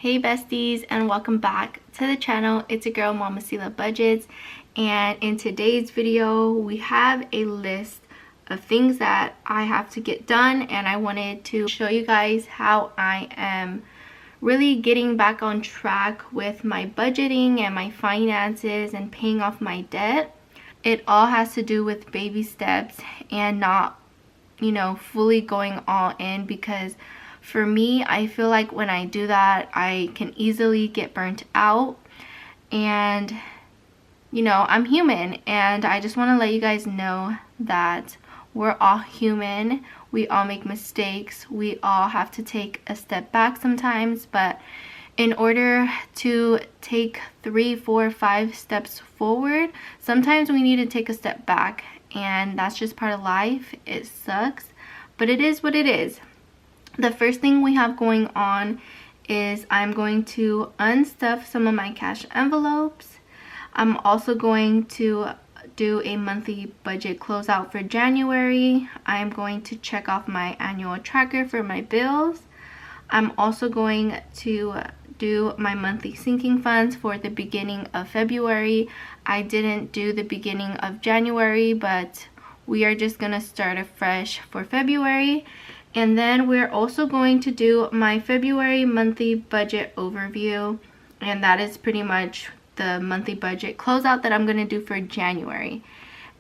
Hey besties, and welcome back to the channel. It's your girl MONTHLY Budgets, and in today's video we have a list of things that I have to get done, and I wanted to show you guys how I am really getting back on track with my budgeting and my finances and paying off my debt. It all has to do with baby steps and not, fully going all in, because for me, I feel like when I do that, I can easily get burnt out. And, I'm human. And I just want to let you guys know that we're all human. We all make mistakes. We all have to take a step back sometimes. But in order to take 3, 4, 5 steps forward, sometimes we need to take a step back. And that's just part of life. It sucks, but it is what it is. The first thing we have going on is I'm going to unstuff some of my cash envelopes. I'm also going to do a monthly budget closeout for January. I'm going to check off my annual tracker for my bills. I'm also going to do my monthly sinking funds for the beginning of February. I didn't do the beginning of January, but we are just gonna start afresh for February. And then we're also going to do my February monthly budget overview, and that is pretty much the monthly budget closeout that I'm going to do for January.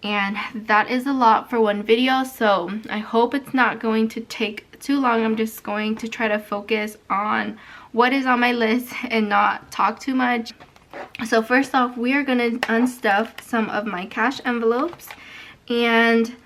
And that is a lot for one video, so I hope it's not going to take too long. I'm just going to try to focus on what is on my list and not talk too much. So first off, we are going to unstuff some of my cash envelopes. And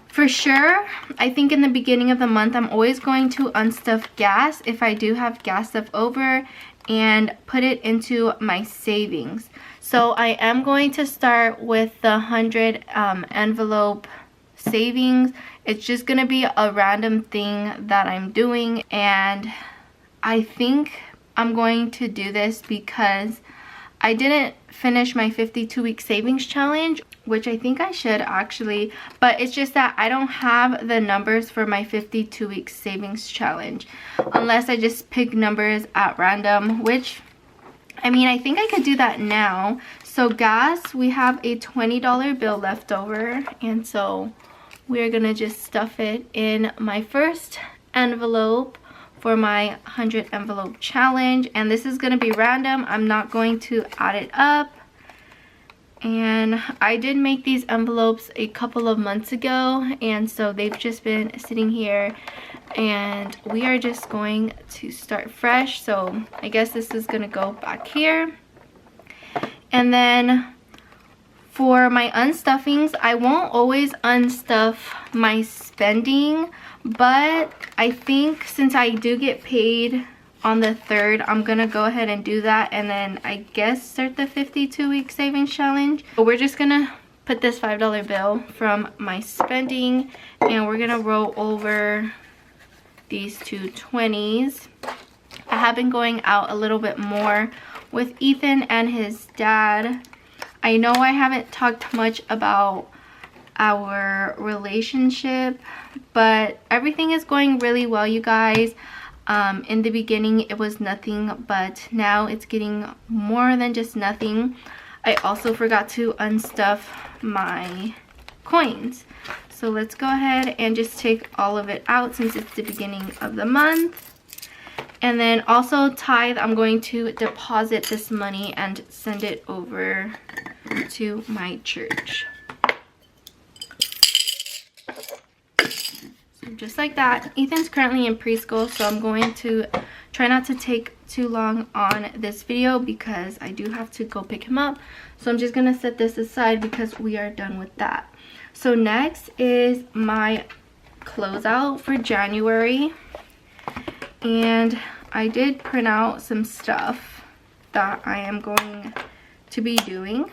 for sure, I think in the beginning of the month, I'm always going to unstuff gas if I do have gas left over and put it into my savings. So I am going to start with the 100 envelope savings. It's just going to be a random thing that I'm doing, and I think I'm going to do this because I didn't finish my 52-week savings challenge, which I think I should actually, but it's just that I don't have the numbers for my 52-week savings challenge unless I just pick numbers at random, which, I mean, I think I could do that now. So gas, we have a $20 bill left over, and so we're gonna just stuff it in my first envelope for my 100 envelope challenge. And this is gonna be random. I'm not going to add it up. And I did make these envelopes a couple of months ago, and so they've just been sitting here, and we are just going to start fresh. So I guess this is gonna go back here. And then for my unstuffings, I won't always unstuff my spending, but I think since I do get paid on the 3rd, I'm gonna go ahead and do that, and then I guess start the 52-week savings challenge. But we're just gonna put this $5 bill from my spending, and we're gonna roll over these two 20s. I have been going out a little bit more with Ethan and his dad. I know I haven't talked much about our relationship, but everything is going really well, you guys. In the beginning it was nothing, but now it's getting more than just nothing. I also forgot to unstuff my coins, so let's go ahead and just take all of it out since it's the beginning of the month. And then also tithe, I'm going to deposit this money and send it over to my church. Just like that. Ethan's currently in preschool, so I'm going to try not to take too long on this video because I do have to go pick him up. So I'm just going to set this aside because we are done with that. So next is my closeout for January, and I did print out some stuff that I am going to be doing.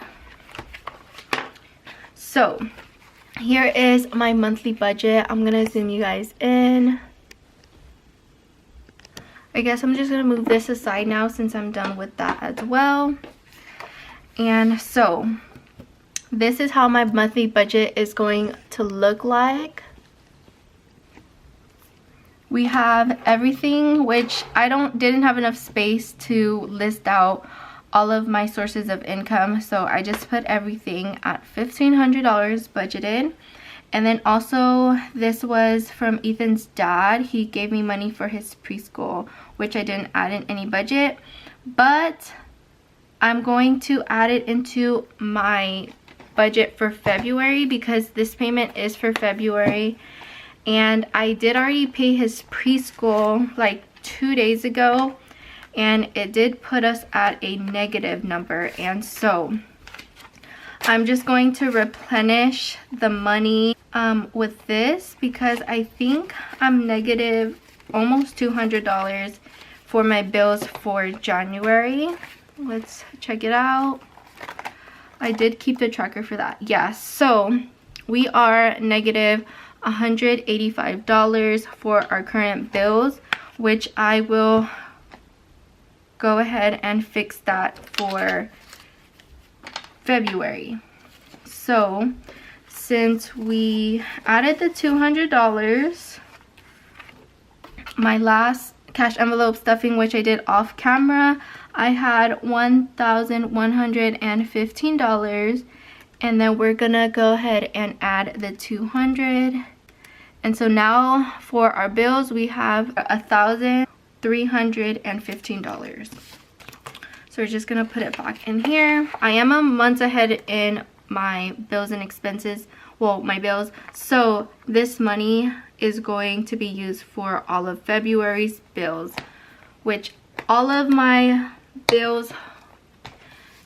So here is my monthly budget. I'm gonna zoom you guys in. I guess I'm just gonna move this aside now since I'm done with that as well. And so this is how my monthly budget is going to look like. we have everything, which I didn't have enough space to list out all of my sources of income, so I just put everything at $1,500 budgeted. And then also, this was from Ethan's dad. He gave me money for his preschool, which I didn't add in any budget, but I'm going to add it into my budget for February because this payment is for February. And I did already pay his preschool like 2 days ago, and it did put us at a negative number. And so I'm just going to replenish the money with this because I think I'm negative almost $200 for my bills for January. Let's check it out. I did keep the tracker for that. Yes, so we are negative $185 for our current bills, which I will go ahead and fix that for February. So since we added the $200, my last cash envelope stuffing, which I did off camera, I had $1,115, and then we're gonna go ahead and add the $200. And so now for our bills, we have $1,315. So we're just gonna put it back in here. I am a month ahead in my bills and expenses, well, my bills, so this money is going to be used for all of February's bills, which all of my bills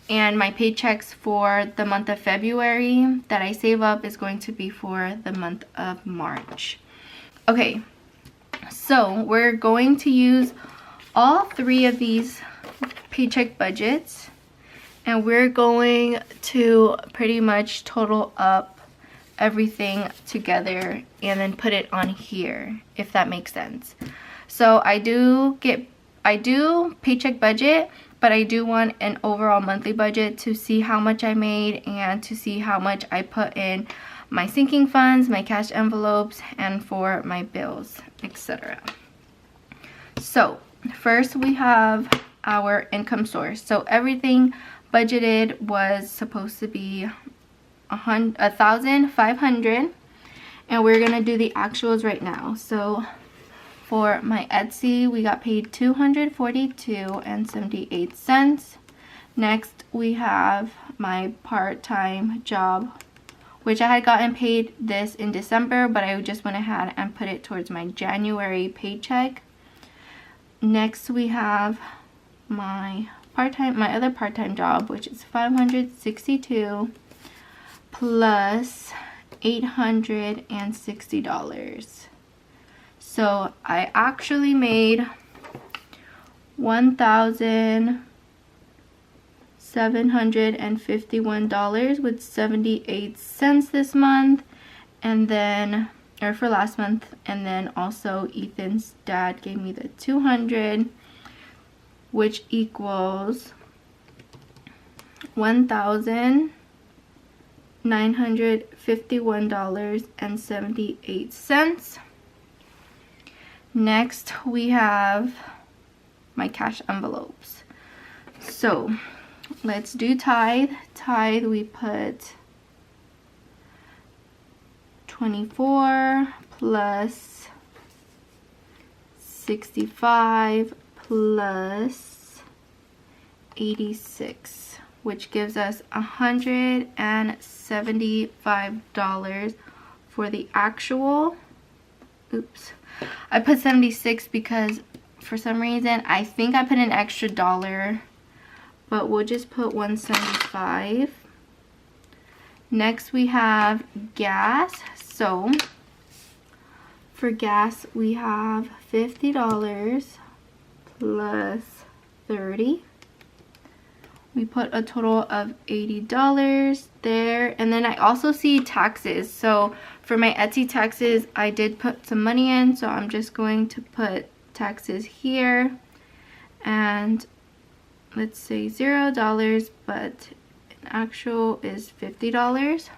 and my paychecks for the month of February that I save up is going to be for the month of March. Okay, so we're going to use all 3 of these paycheck budgets, and we're going to pretty much total up everything together and then put it on here, if that makes sense. So I do paycheck budget, but I do want an overall monthly budget to see how much I made and to see how much I put in my sinking funds, my cash envelopes, and for my bills, etc. So first we have our income source. So everything budgeted was supposed to be $1,500, and we're gonna do the actuals right now. So for my Etsy, we got paid $242.78. Next, we have my part-time job, which I had gotten paid this in December, but I just went ahead and put it towards my January paycheck. Next, we have my other part-time job, which is $562 plus $860. So I actually made $1,751.78 this month, and then, or for last month, and then also Ethan's dad gave me the $200, which equals $1,951.78. Next, we have my cash envelopes. So let's do tithe. Tithe, we put 24 plus 65 plus 86, which gives us $175 for the actual. Oops, I put 76 because for some reason I think I put an extra $1, but we'll just put 175. Next we have gas. So for gas we have $50 plus 30. We put a total of $80 there. And then I also see taxes. So for my Etsy taxes, I did put some money in, so I'm just going to put taxes here, and let's say $0, but actual is $50.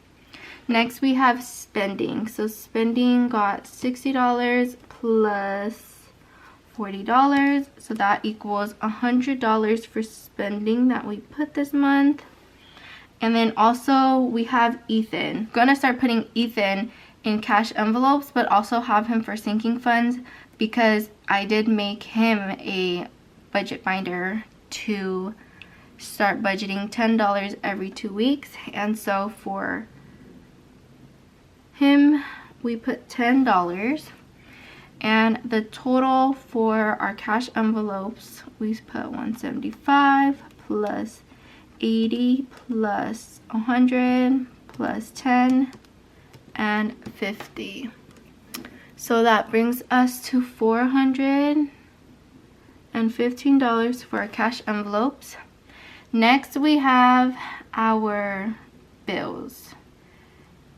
Next we have spending. So spending got $60 plus $40, so that equals $100 for spending that we put this month. And then also we have Ethan. I'm gonna start putting Ethan in cash envelopes, but also have him for sinking funds, because I did make him a budget binder to start budgeting $10 every 2 weeks. And so for him we put $10, and the total for our cash envelopes we put 175 plus 80 plus 100 plus 10 and 50. So that brings us to $415 for our cash envelopes. Next we have our bills,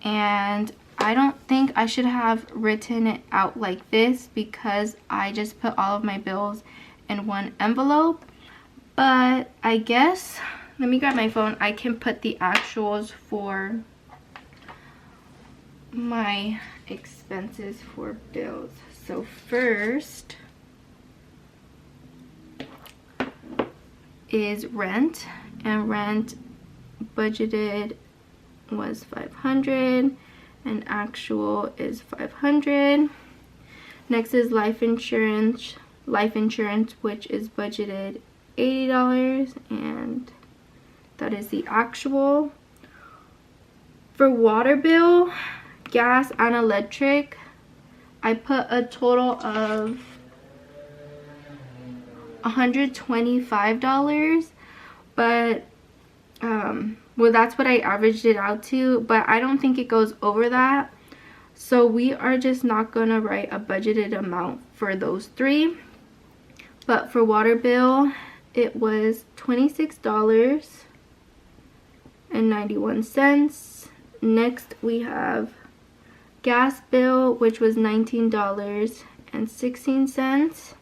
and I don't think I should have written it out like this because I just put all of my bills in one envelope, but I guess, let me grab my phone, I can put the actuals for my expenses for bills. So first is rent, and rent budgeted was $500 and actual is $500. Next is life insurance, which is budgeted $80 and that is the actual. For water bill, gas and electric, I put a total of $125, but well, that's what I averaged it out to, but I don't think it goes over that, so we are just not gonna write a budgeted amount for those three. But for water bill it was $26.91. Next we have gas bill, which was $19.16.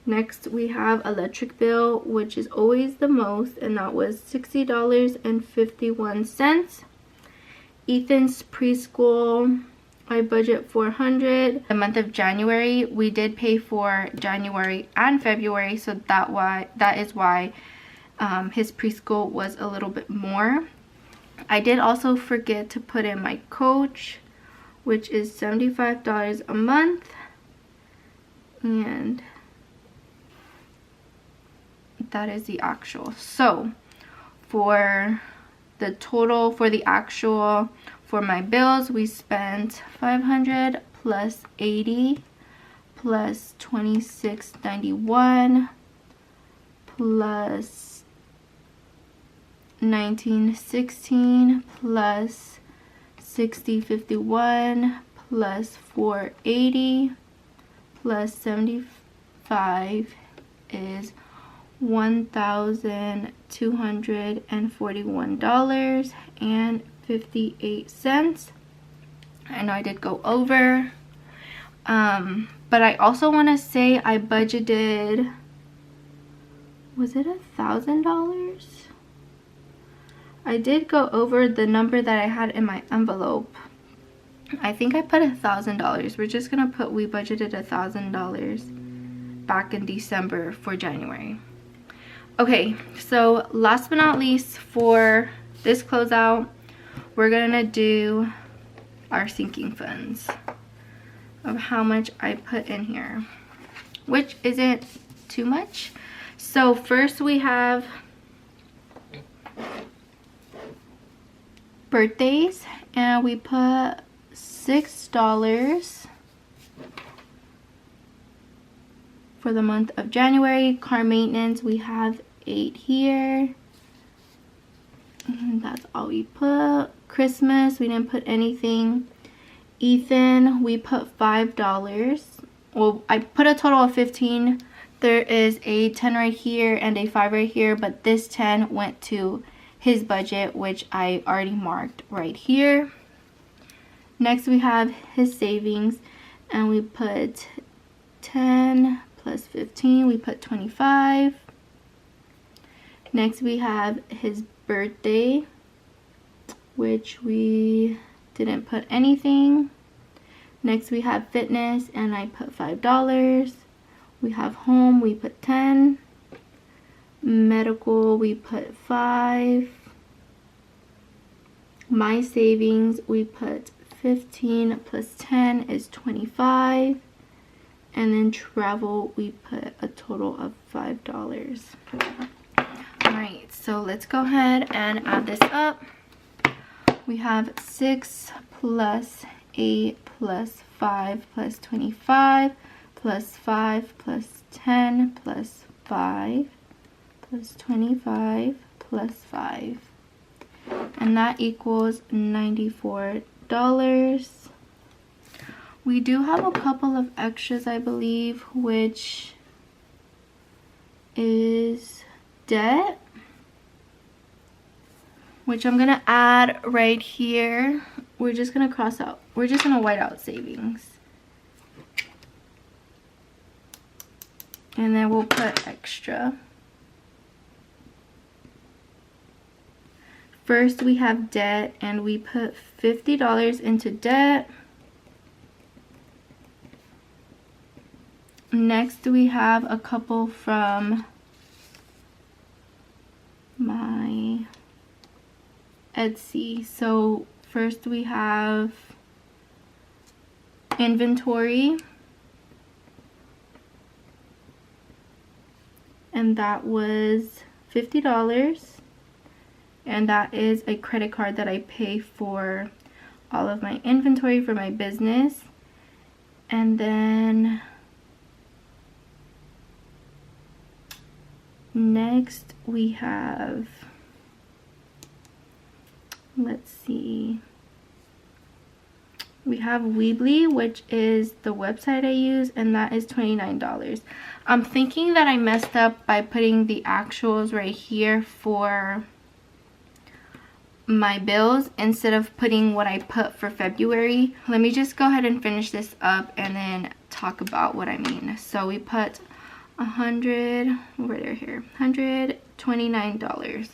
Next we have electric bill, which is always the most, and that was $60.51. Ethan's preschool, I budget $400. The month of January we did pay for January and February, so that is why his preschool was a little bit more. I did also forget to put in my coach, which is $75 a month, and that is the actual. So for the total, for the actual, for my bills, we spent $500 plus 80 plus $26.91 plus $19.16 plus $60.51 plus $480 plus 75 is $1,241.58. I know I did go over, but I also want to say I budgeted, was it $1,000? I did go over the number that I had in my envelope. I think I put $1,000. We're just gonna put we budgeted $1,000 back in December for January. Okay, so last but not least, for this closeout we're gonna do our sinking funds of how much I put in here, which isn't too much. So first we have birthdays, and we put $6 for the month of January. Car maintenance, we have 8 here, and that's all we put. Christmas, we didn't put anything. Ethan, we put $5. Well, I put a total of 15. There is a 10 right here and a 5 right here, but this 10 went to his budget, which I already marked right here. Next we have his savings, and we put 10 plus 15, we put 25. Next we have his birthday, which we didn't put anything. Next we have fitness, and I put $5. We have home, we put 10. Medical, we put 5. My savings, we put 15 plus 10 is 25. And then travel, we put a total of $5. Alright, so let's go ahead and add this up. We have 6 plus 8 plus 5 plus 25 plus 5 plus 10 plus 5 plus 25 plus 5. And that equals $94. We do have a couple of extras, I believe, which is debt, which I'm gonna add right here. We're just gonna cross out, we're just gonna white out savings, and then we'll put extra. First we have debt, and we put $50 into debt. Next we have a couple from my Etsy. So first we have inventory, and that was $50, and that is a credit card that I pay for all of my inventory for my business. And then next we have, let's see, we have Weebly, which is the website I use, and that is $29. I'm thinking that I messed up by putting the actuals right here for my bills instead of putting what I put for February. Let me just go ahead and finish this up and then talk about what I mean. So we put $129.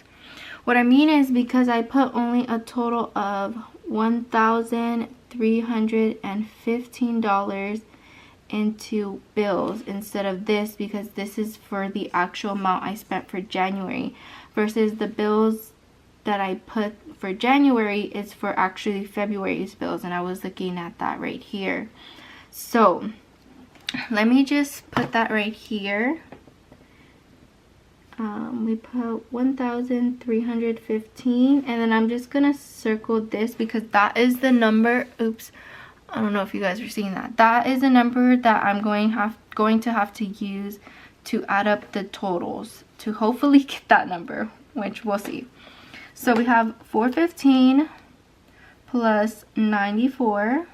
What I mean is, because I put only a total of $1,315 into bills instead of this, because this is for the actual amount I spent for January, versus the bills that I put for January is for actually February's bills, and I was looking at that right here. So let me just put that right here. We put 1,315, and then I'm just gonna circle this because that is the number. Oops, I don't know if you guys are seeing that. That is the number that I'm going to have to use to add up the totals to hopefully get that number, which we'll see. So we have 415 plus 94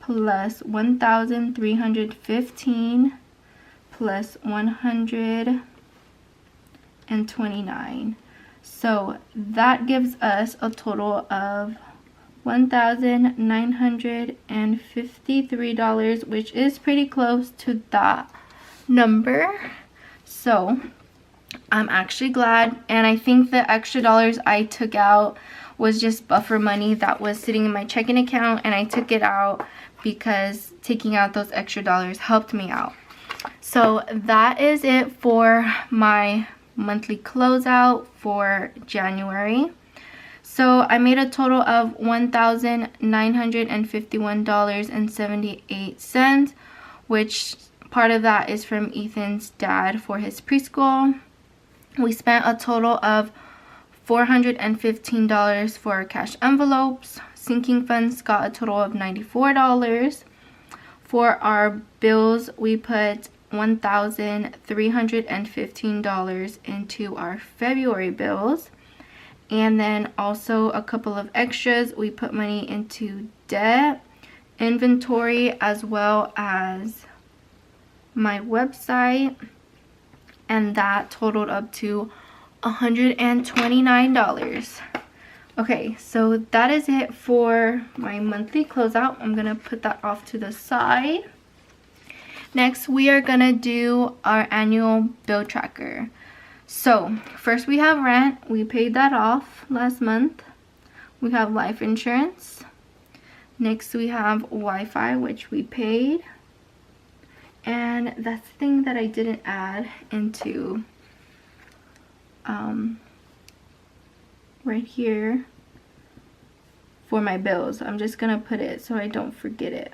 plus 1,315 plus 129. So that gives us a total of $1,953, which is pretty close to that number. So I'm actually glad, and I think the extra dollars I took out was just buffer money that was sitting in my checking account, and I took it out because taking out those extra dollars helped me out. So that is it for my monthly closeout for January. So I made a total of $1,951.78, which part of that is from Ethan's dad for his preschool. We spent a total of $415 for our cash envelopes. Sinking funds got a total of $94. For our bills, we put $1,315 into our February bills. And then also a couple of extras. We put money into debt, inventory, as well as my website. And that totaled up to $129. Okay, so that is it for my monthly closeout. I'm gonna put that off to the side. Next, we are gonna do our annual bill tracker. So first we have rent. We paid that off last month. We have life insurance. Next we have Wi-Fi, which we paid. And that's the thing that I didn't add into right here for my bills. I'm just gonna put it so I don't forget it.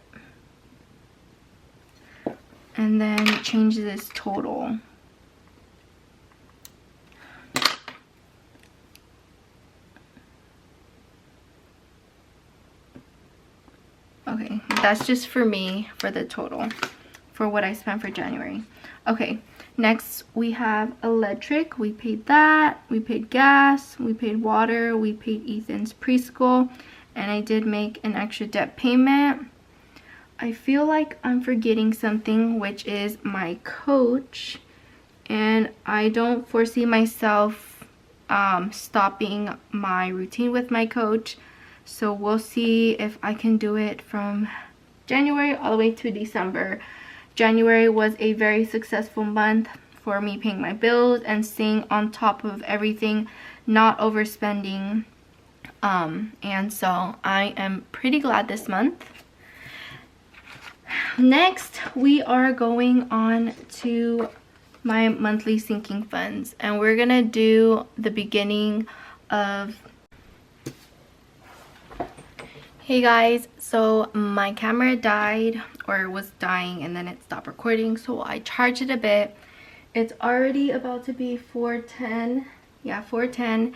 And then change this total. Okay, that's just for me for the total for what I spent for January. Okay, next we have electric. We paid that. We paid gas. We paid water. We paid Ethan's preschool. And I did make an extra debt payment. I feel like I'm forgetting something, which is my coach. And I don't foresee myself stopping my routine with my coach. So we'll see if I can do it from January all the way to December. January was a very successful month for me paying my bills and staying on top of everything, not overspending. And so I am pretty glad this month. Next, we are going on to my monthly sinking funds, and we're gonna do the beginning of. Hey guys, so my camera died, or was dying, and then it stopped recording, so I charged it a bit. It's already about to be 4:10. Yeah, 4:10,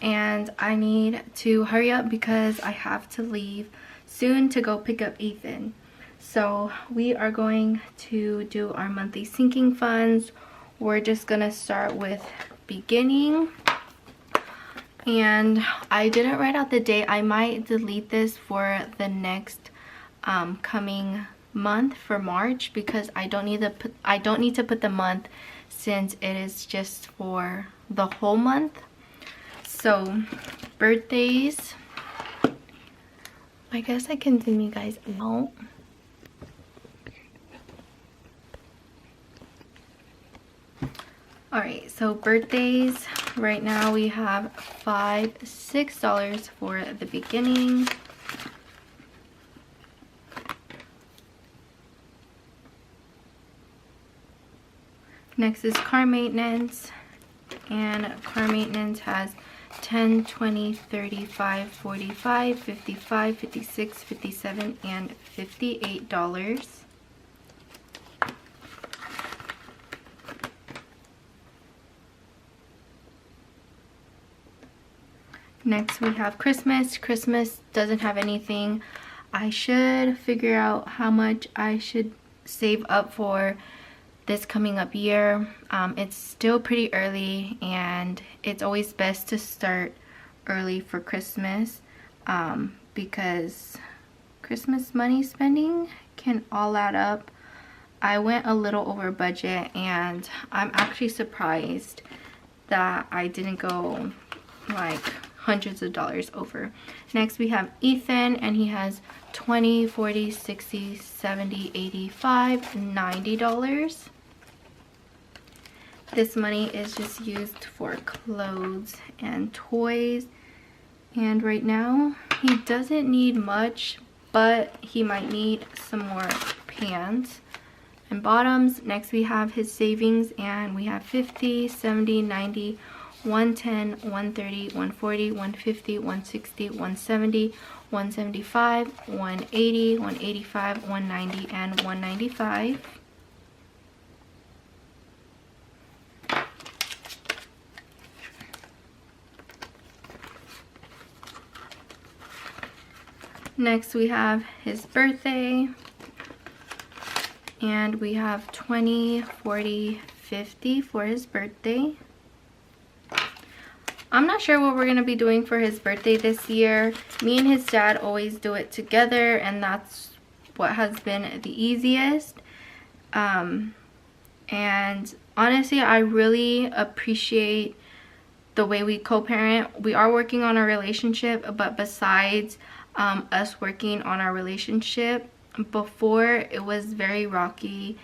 and I need to hurry up because I have to leave soon to go pick up Ethan. So we are going to do our monthly sinking funds. We're just gonna start with beginning. And I didn't write out the date. I might delete this for the next coming month for March, because I don't need to put the month, since it is just for the whole month. So birthdays, I guess I can zoom you guys out. Alright, so birthdays, right now we have $6 for the beginning. Next is car maintenance, and car maintenance has 10, 20, 35, 45, 55, 56, 57, and $58. Next we have Christmas. Christmas doesn't have anything. I should figure out how much I should save up for this coming up year. It's still pretty early, and it's always best to start early for Christmas, because Christmas money spending can all add up. I went a little over budget, and I'm actually surprised that I didn't go like hundreds of dollars over. Next we have Ethan, and he has 20, 40, 60, 70, 85, $90. This money is just used for clothes and toys, and right now he doesn't need much, but he might need some more pants and bottoms. Next we have his savings, and we have 50, 70, 90, 110, 130, 140, 150, 160, 170, 175, 180, 185, 190, and 195. Next we have his birthday, and we have 20, 40, 50 for his birthday. I'm not sure what we're going to be doing for his birthday this year. Me and his dad always do it together, and that's what has been the easiest. And honestly, I really appreciate the way we co-parent. We are working on our relationship, but besides us working on our relationship, before it was very rocky,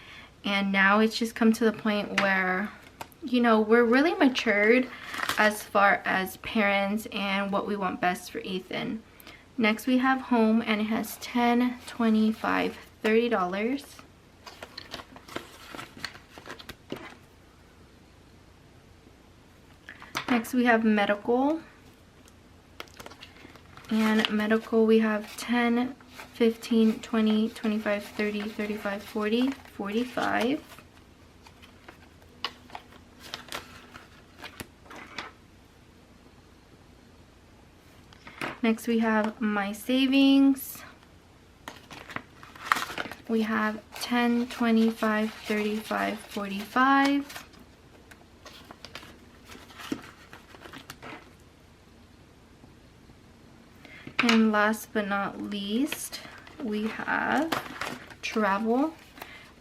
and now it's just come to the point where, you know, we're really matured as far as parents and what we want best for Ethan. Next we have home, and it has $10, $25, $30. Next we have medical, and medical we have 10, 15, 20, 25, 30, 35, 40, 45. Next we have my savings. We have 10, 25, 35, 45. And last but not least, we have travel.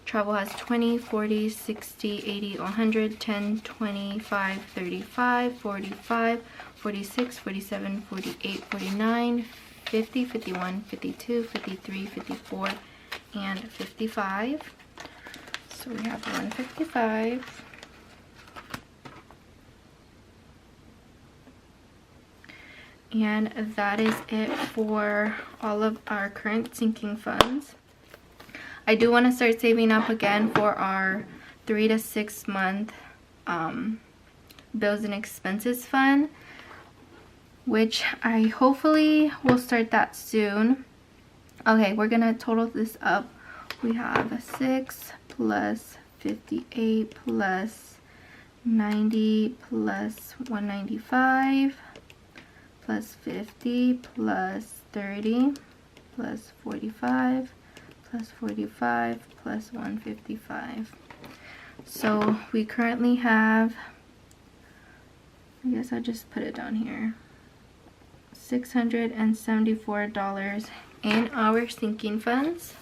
Travel has 20, 40, 60, 80, 100, 10, 25, 35, 45, 46, 47, 48, 49, 50, 51, 52, 53, 54, and 55. So we have 155. And that is it for all of our current sinking funds. I do want to start saving up again for our 3 to 6 month bills and expenses fund, which I hopefully will start that soon. Okay, we're gonna total this up. We have 6 plus 58 plus 90 plus 195 plus 50 plus 30 plus 45 plus 45 plus 155. So we currently have, I guess I'll just put it down here, $674 in our sinking funds.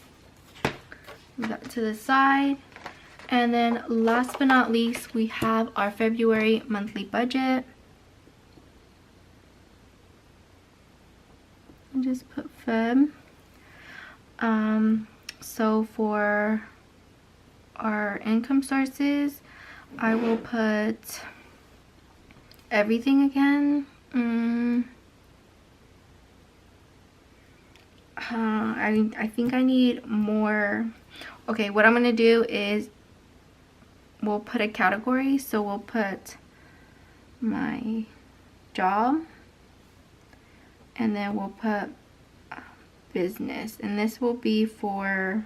Move that to the side. And then last but not least, we have our February monthly budget. And just put Feb. So for our income sources, I will put everything again. I think I need more. Okay, what I'm gonna do is we'll put a category. So we'll put my job, and then we'll put business, and this will be for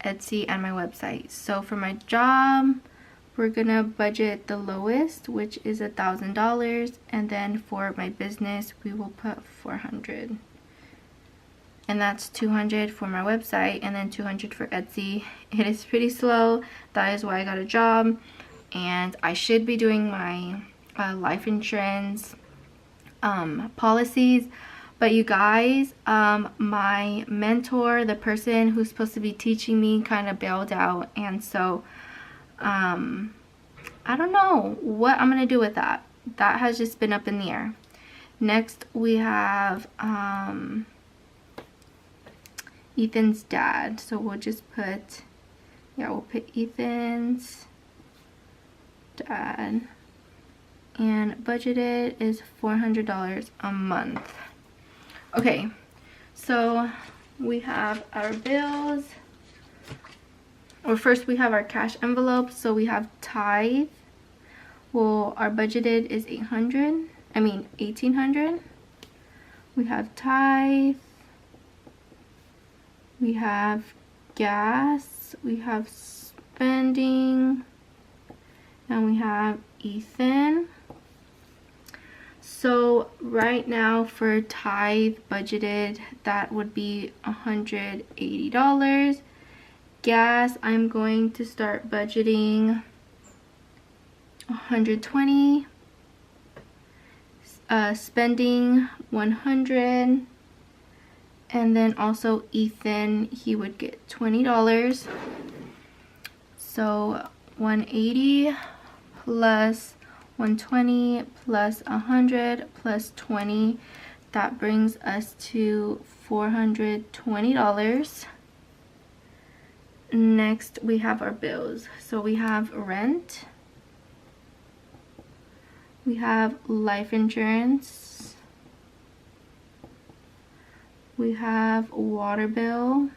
Etsy and my website. So for my job, we're gonna budget the lowest, which is $1,000, and then for my business we will put 400, and that's 200 for my website and then 200 for Etsy. It is pretty slow. That is why I got a job, and I should be doing my life insurance policies. But you guys, my mentor, the person who's supposed to be teaching me, kind of bailed out, and so I don't know what I'm gonna do with that. That has just been up in the air. Next we have Ethan's dad, so we'll just put, yeah, we'll put Ethan's dad, and budgeted is $400 a month. Okay, so we have our bills, or first we have our cash envelope. So we have tithe. Well, our budgeted is $1,800. We have tithe, we have gas, we have spending, and we have Ethan. So right now for tithe budgeted, that would be $180. Gas, I'm going to start budgeting $120. Spending $100. And then also Ethan, he would get $20. So $180 plus 120 plus 100 plus 20, that brings us to $420. Next we have our bills. So we have rent, we have life insurance, We have water bill.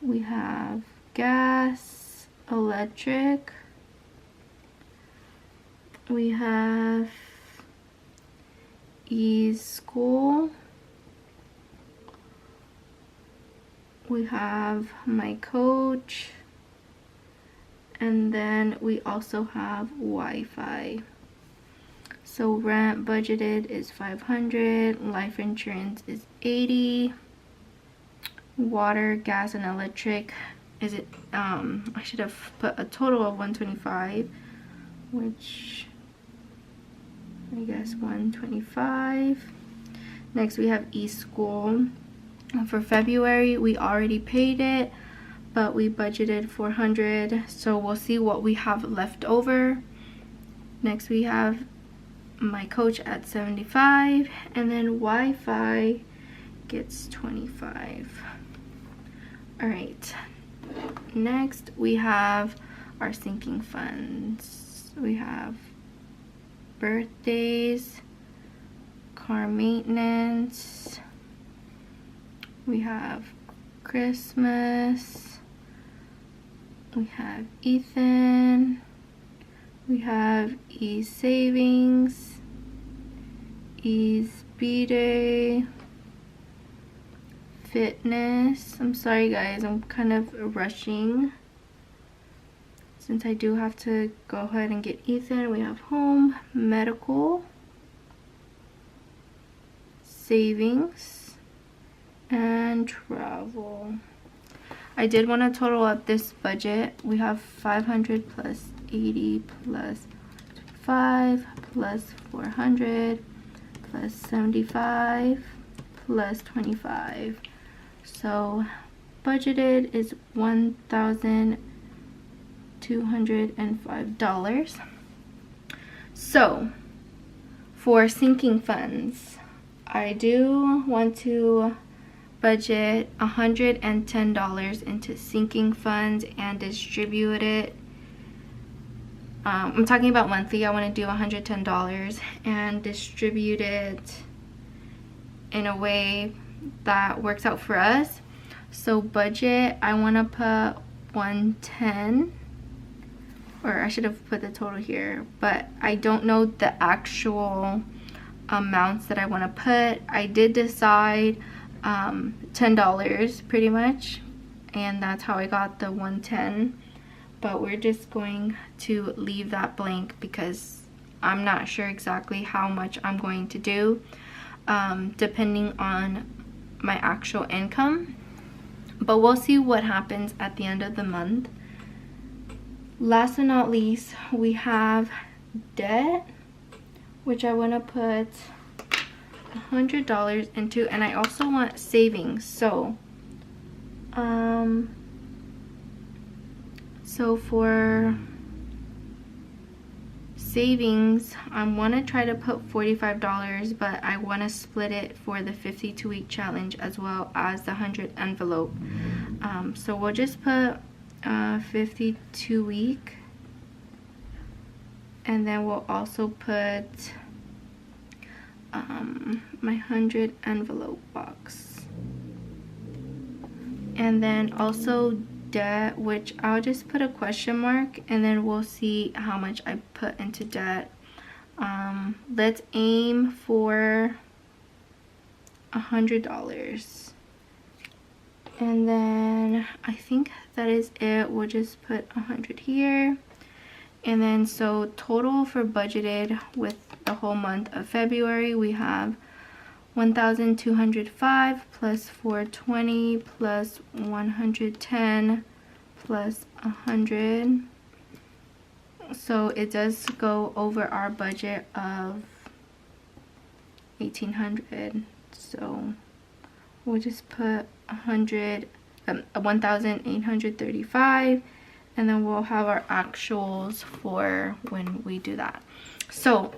We have gas, electric. We have school. We have my coach. And then we also have Wi-Fi. So rent budgeted is $500, life insurance is $80, water, gas, and electric is it I should have put a total of $125, which I guess $125. Next we have school. For February we already paid it, but we budgeted $400, so we'll see what we have left over. Next we have my coach at $75, and then Wi-Fi gets $25. All right, next we have our sinking funds. We have birthdays, car maintenance, we have Christmas, we have Ethan, we have savings, B-Day, fitness. I'm sorry guys, I'm kind of rushing since I do have to go ahead and get Ethan. We have home, medical, savings, and travel. I did want to total up this budget. We have 500 plus 80 plus 5 plus 400 plus 75 plus 25. So budgeted is $1,205. So for sinking funds, I do want to budget $110 into sinking funds and distribute it. I'm talking about monthly. I want to do $110 and distribute it in a way that works out for us. So budget, I want to put 110, or I should have put the total here, but I don't know the actual amounts that I want to put. I did decide $10 pretty much, and that's how I got the 110, but we're just going to leave that blank because I'm not sure exactly how much I'm going to do depending on my actual income, but we'll see what happens at the end of the month. Last but not least, we have debt, which I want to put $100 into, and I also want savings. So for savings, I want to try to put $45, but I want to split it for the 52-week challenge as well as the 100 envelope. So we'll just put 52-week, and then we'll also put my 100 envelope box, and then also debt, which I'll just put a question mark, and then we'll see how much I put into debt. Let's aim for $100, and then I think that is it. We'll just put 100 here. And then so total for budgeted with the whole month of February, we have 1,205 plus 420 plus 110 plus 100. So it does go over our budget of 1,800. So we'll just put 1,835, and then we'll have our actuals for when we do that. So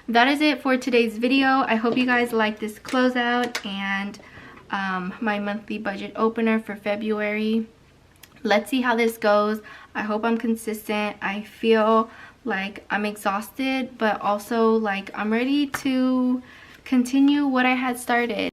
that is it for today's video. I hope you guys like this closeout and my monthly budget opener for February. Let's see how this goes. I hope I'm consistent. I feel like I'm exhausted, but also like I'm ready to continue what I had started.